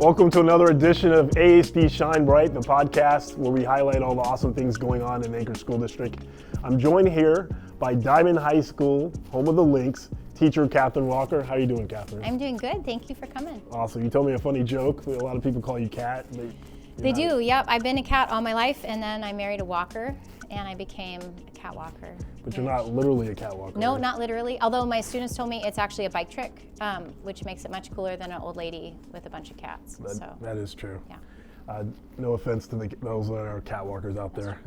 Welcome to another edition of ASD Shine Bright, the podcast where we highlight all the awesome things going on in Anchorage School District. I'm joined here by Dimond High School, home of the Lynx, teacher Catherine Walker. How are you doing, Catherine? I'm doing good. Thank you for coming. Awesome. You told me a funny joke. A lot of people call you Cat. They do, yep. I've been a cat all my life, and then I married a walker, and I became a cat walker. But you're not literally a cat walker. No, right? Not literally. Although my students told me it's actually a bike trick, which makes it much cooler than an old lady with a bunch of cats. That is true. Yeah. No offense to those that are cat walkers out there.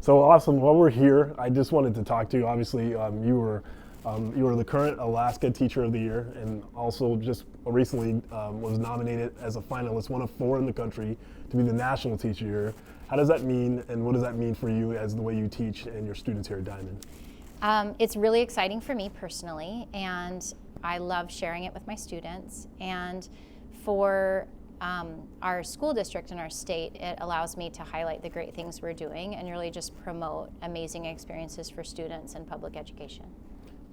So awesome. While we're here, I just wanted to talk to you. Obviously, you were the current Alaska Teacher of the Year, and also just recently was nominated as a finalist, one of 4 in the country, to be the National Teacher of the Year. How does that mean, and what does that mean for you as the way you teach and your students here at Dimond? It's really exciting for me personally, and I love sharing it with my students. And for our school district and our state, it allows me to highlight the great things we're doing and really just promote amazing experiences for students in public education.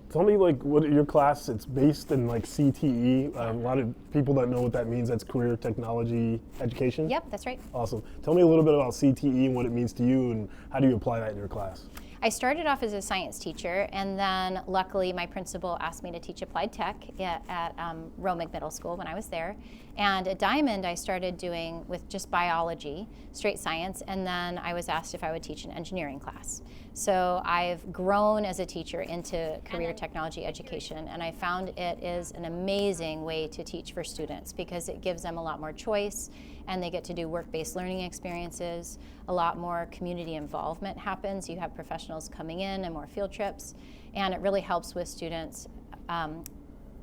Tell me, what your class, it's based in CTE. A lot of people that know what that means, that's Career Technology Education? Yep, that's right. Awesome. Tell me a little bit about CTE and what it means to you, and how do you apply that in your class? I started off as a science teacher, and then luckily my principal asked me to teach applied tech at Romig Middle School when I was there. And at Dimond, I started doing with just biology, straight science, and then I was asked if I would teach an engineering class. So I've grown as a teacher into career technology education, and I found it is an amazing way to teach for students because it gives them a lot more choice, and they get to do work-based learning experiences. A lot more community involvement happens. You have professionals coming in and more field trips, and it really helps with students,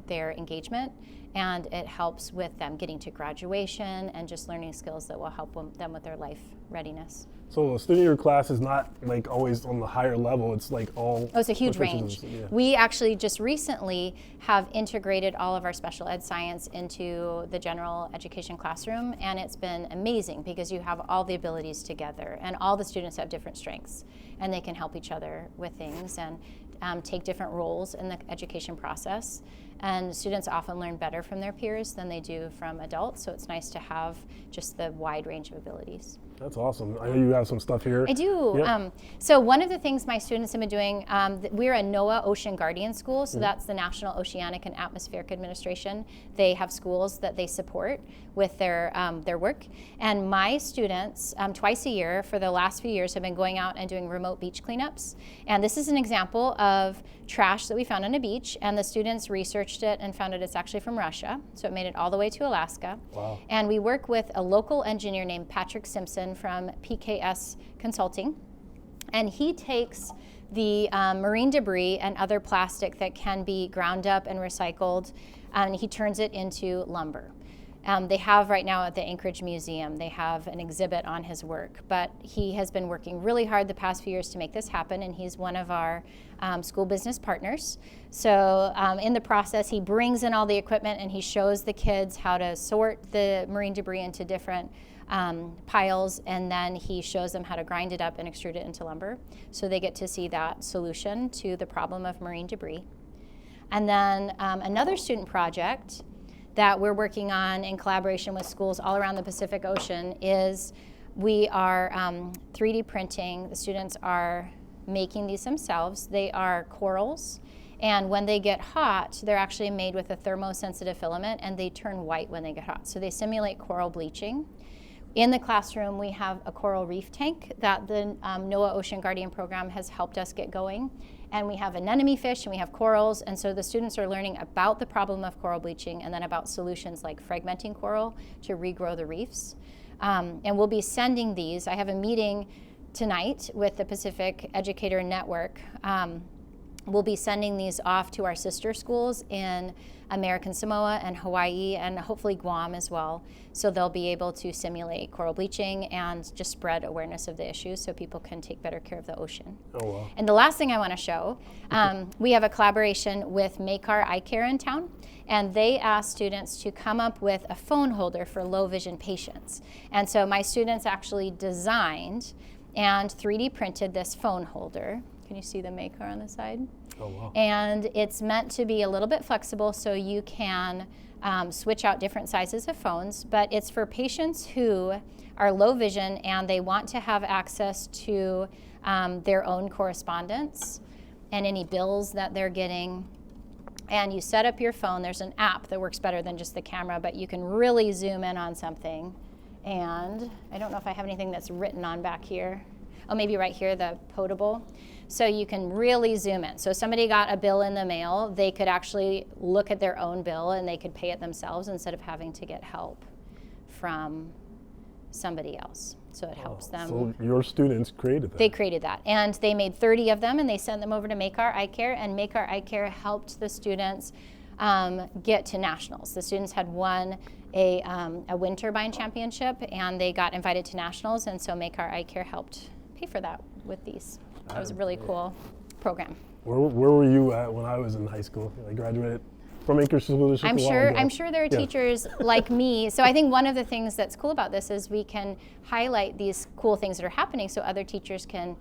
their engagement, and it helps with them getting to graduation and just learning skills that will help them with their life readiness. So a student in your class is not always on the higher level, it's all... Oh, it's a huge range. Yeah. We actually just recently have integrated all of our special ed science into the general education classroom, and it's been amazing because you have all the abilities together, and all the students have different strengths, and they can help each other with things and take different roles in the education process. And students often learn better from their peers than they do from adults, so it's nice to have just the wide range of abilities. That's awesome. I know you have some stuff here. I do. Yep. So one of the things my students have been doing, we're a NOAA Ocean Guardian School, so that's the National Oceanic and Atmospheric Administration. They have schools that they support with their work. And my students, twice a year for the last few years, have been going out and doing remote beach cleanups. And this is an example of trash that we found on a beach, and the students researched it and found it's actually from Russia, so it made it all the way to Alaska. Wow. And we work with a local engineer named Patrick Simpson from PKS Consulting, and he takes the marine debris and other plastic that can be ground up and recycled, and he turns it into lumber. They have right now at the Anchorage Museum, they have an exhibit on his work, but he has been working really hard the past few years to make this happen, and he's one of our school business partners. So in the process, he brings in all the equipment and he shows the kids how to sort the marine debris into different piles, and then he shows them how to grind it up and extrude it into lumber. So they get to see that solution to the problem of marine debris. And then another student project that we're working on in collaboration with schools all around the Pacific Ocean is we are 3D printing. The students are making these themselves. They are corals, and when they get hot, they're actually made with a thermosensitive filament, and they turn white when they get hot. So they simulate coral bleaching. In the classroom, we have a coral reef tank that the NOAA Ocean Guardian program has helped us get going. And we have anemone fish and we have corals, and so the students are learning about the problem of coral bleaching and then about solutions like fragmenting coral to regrow the reefs. And we'll be sending these. I have a meeting tonight with the Pacific Educator Network. We'll be sending these off to our sister schools in American Samoa and Hawaii and hopefully Guam as well. So they'll be able to simulate coral bleaching and just spread awareness of the issues so people can take better care of the ocean. Oh, wow. And the last thing I want to show, we have a collaboration with Makar Eye Care in town, and they asked students to come up with a phone holder for low vision patients. And so my students actually designed and 3D printed this phone holder. Can you see the Makar on the side? Oh, wow. And it's meant to be a little bit flexible so you can switch out different sizes of phones, but it's for patients who are low vision and they want to have access to their own correspondence and any bills that they're getting. And you set up your phone. There's an app that works better than just the camera, but you can really zoom in on something. And I don't know if I have anything that's written on back here. Oh, maybe right here, the potable. So you can really zoom in. So if somebody got a bill in the mail, they could actually look at their own bill and they could pay it themselves instead of having to get help from somebody else. So it helps them. So your students created that? They created that. And they made 30 of them and they sent them over to Make Our Eye Care, and Make Our Eye Care helped the students get to nationals. The students had won a wind turbine championship and they got invited to nationals, and so Make Our Eye Care helped pay for that with these. That was a really cool program. Where were you at when I was in high school? I graduated from Anchorage School District. I'm sure there are teachers like me. So I think one of the things that's cool about this is we can highlight these cool things that are happening so other teachers can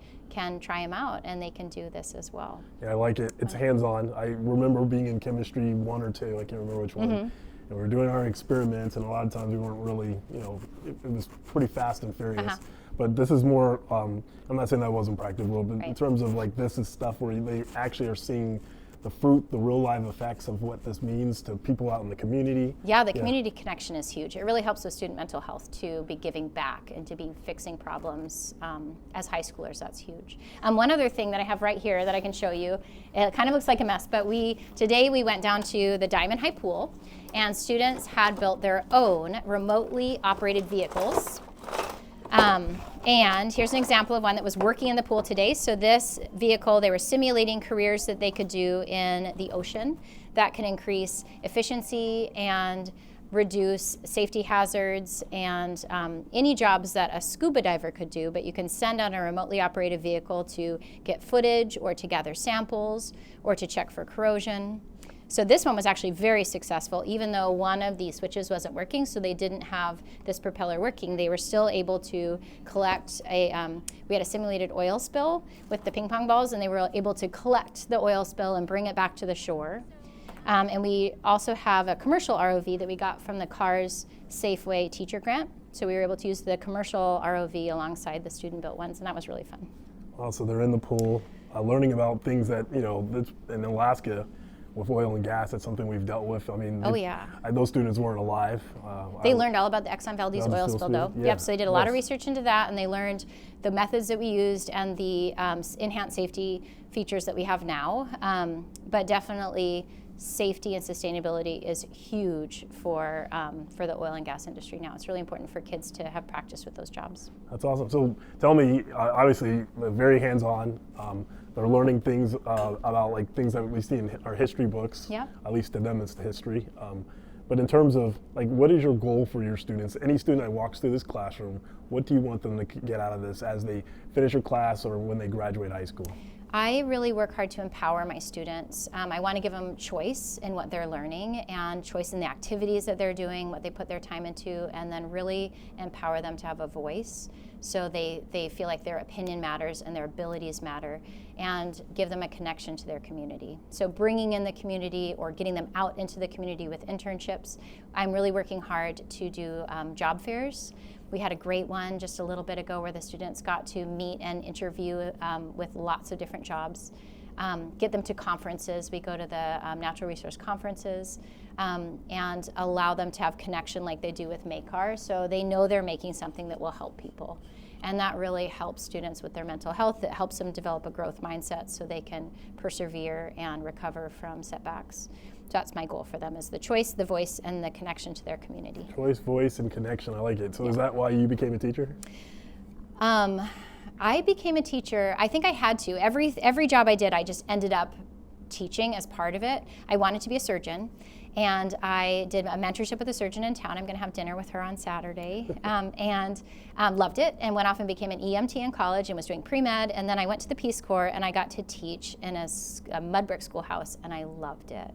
try them out and they can do this as well. Yeah, I like it. It's hands-on. I remember being in chemistry 1 or 2, I can't remember which one. And we were doing our experiments, and a lot of times we weren't really, it was pretty fast and furious. But this is more, I'm not saying that wasn't practical, but in terms of like, this is stuff where they actually are seeing the fruit, the real live effects of what this means to people out in the community. Yeah, the community connection is huge. It really helps with student mental health to be giving back and to be fixing problems as high schoolers. That's huge. One other thing that I have right here that I can show you, it kind of looks like a mess, but today we went down to the Dimond High Pool, and students had built their own remotely operated vehicles. And here's an example of one that was working in the pool today. So this vehicle, they were simulating careers that they could do in the ocean that can increase efficiency and reduce safety hazards and any jobs that a scuba diver could do, but you can send on a remotely operated vehicle to get footage or to gather samples or to check for corrosion. So this one was actually very successful, even though one of the switches wasn't working, so they didn't have this propeller working. They were still able to collect we had a simulated oil spill with the ping pong balls, and they were able to collect the oil spill and bring it back to the shore. And we also have a commercial ROV that we got from the CARS Safeway teacher grant. So we were able to use the commercial ROV alongside the student-built ones, and that was really fun. Wow, so they're in the pool, learning about things that, in Alaska, with oil and gas, that's something we've dealt with. I mean, those students weren't alive. They learned all about the Exxon Valdez oil spill, though. Yeah. Yep, so they did a lot of research into that, and they learned the methods that we used and the enhanced safety features that we have now. But definitely, safety and sustainability is huge for the oil and gas industry now. It's really important for kids to have practice with those jobs. That's awesome. So tell me, obviously, very hands-on. They're learning things about like things that we see in our history books. Yeah. At least to them, it's the history. But in terms of like, what is your goal for your students? Any student that walks through this classroom, what do you want them to get out of this as they finish your class or when they graduate high school? I really work hard to empower my students. I want to give them choice in what they're learning and choice in the activities that they're doing, what they put their time into, and then really empower them to have a voice so they feel like their opinion matters and their abilities matter, and give them a connection to their community. So bringing in the community or getting them out into the community with internships. I'm really working hard to do job fairs. We had a great one just a little bit ago where the students got to meet and interview with lots of different jobs. Get them to conferences. We go to the natural resource conferences and allow them to have connection like they do with MAKAR, so they know they're making something that will help people. And that really helps students with their mental health. It helps them develop a growth mindset so they can persevere and recover from setbacks. So that's my goal for them, is the choice, the voice, and the connection to their community. Choice, voice, and connection. I like it. So is that why you became a teacher? I became a teacher. I think I had to. Every job I did, I just ended up teaching as part of it. I wanted to be a surgeon, and I did a mentorship with a surgeon in town. I'm going to have dinner with her on Saturday, and loved it, and went off and became an EMT in college and was doing pre-med, and then I went to the Peace Corps, and I got to teach in a mud brick schoolhouse, and I loved it.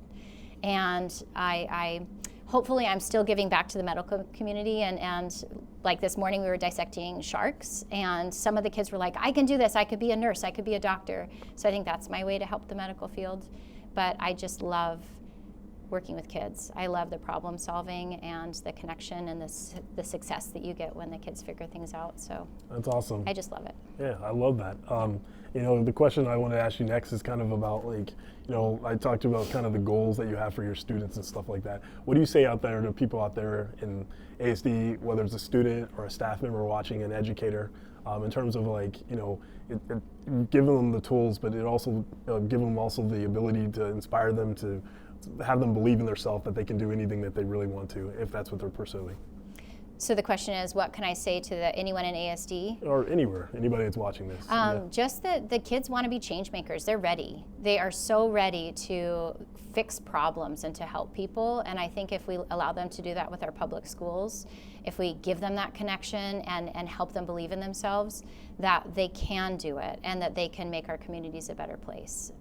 And I hopefully I'm still giving back to the medical community. And like this morning, we were dissecting sharks, and some of the kids were like, I can do this. I could be a nurse. I could be a doctor. So I think that's my way to help the medical field. But I just love working with kids. I love the problem solving and the connection and the success that you get when the kids figure things out. So that's awesome. I just love it. Yeah, I love that. You know, the question I want to ask you next is kind of about, like, you know, I talked about kind of the goals that you have for your students and stuff like that. What do you say out there to people out there in ASD, whether it's a student or a staff member watching, an educator, in terms of, like, you know, giving them the tools, but it also give them also the ability to inspire them, to have them believe in themselves, that they can do anything that they really want to, if that's what they're pursuing. So the question is, what can I say to anyone in ASD? Or anywhere, anybody that's watching this. Just that the kids want to be change makers. They're ready. They are so ready to fix problems and to help people. And I think if we allow them to do that with our public schools, if we give them that connection and help them believe in themselves, that they can do it and that they can make our communities a better place.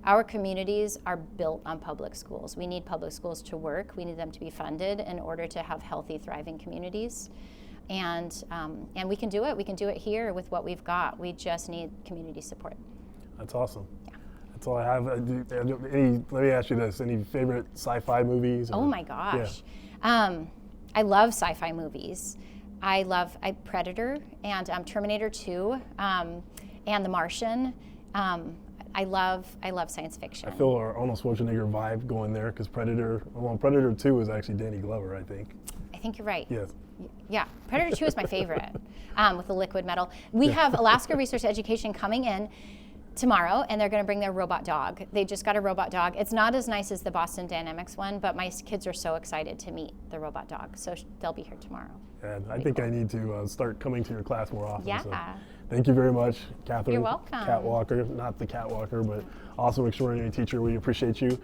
Our communities are built on public schools. We need public schools to work. We need them to be funded in order to have healthy, thriving communities. And we can do it. We can do it here with what we've got. We just need community support. That's awesome. Yeah. That's all I have. Let me ask you this: any favorite sci-fi movies? Oh my gosh, yeah. I love sci-fi movies. I love Predator and Terminator 2 and The Martian. I love science fiction. I feel our Arnold Schwarzenegger vibe going there, because Predator 2 is actually Danny Glover, I think. I think you're right. Yes. Yeah, Predator 2 is my favorite, with the liquid metal. We have Alaska Resource Education coming in tomorrow, and they're going to bring their robot dog. They just got a robot dog. It's not as nice as the Boston Dynamics one, but my kids are so excited to meet the robot dog, so they'll be here tomorrow. And I think I need to start coming to your class more often. Yeah. So thank you very much, Catherine. You're welcome. Cat Walker, not the Cat Walker, but also extraordinary teacher. We appreciate you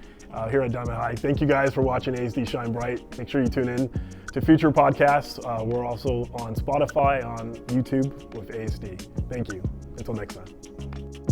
here at Dimond High. Thank you guys for watching ASD Shine Bright. Make sure you tune in to future podcasts. We're also on Spotify, on YouTube with ASD. Thank you. Until next time.